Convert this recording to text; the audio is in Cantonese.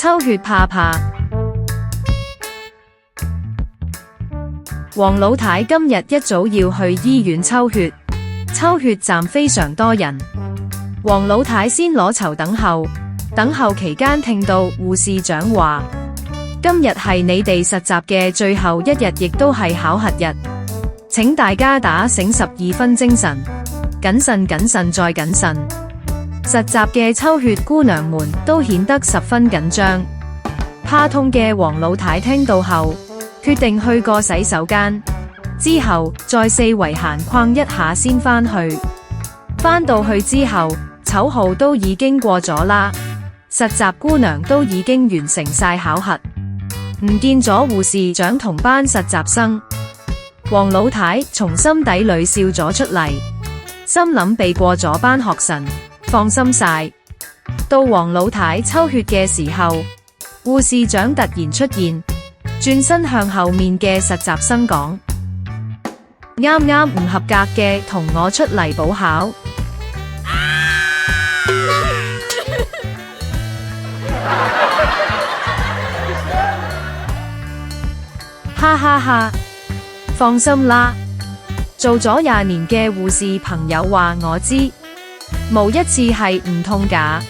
抽血怕怕。黃老太今日一早要去醫院抽血，抽血站非常多人。黃老太先攞籌等候，等候期間聽到護士長話：今日係你哋實習嘅最後一日，亦都係考核日，請大家打醒12分精神，謹慎謹慎再謹慎。實習嘅抽血姑娘們都顯得十分緊張。怕痛嘅黃老太聽到後，決定去個洗手間，之後再四圍閒逛一下先返去。返到去之後，籌號都已經過咗啦，實習姑娘都已經完成晒考核，唔見咗護士長同班實習生。黃老太從心底裏笑咗出嚟，心諗避過咗班學神，放心晒。到黃老太抽血嘅時候，護士長突然出現，轉身向後面嘅實習生講：啱啱唔合格嘅同我出嚟補考。哈哈哈，放心啦，做咗20年嘅護士朋友話我知，冇一次係唔痛㗎。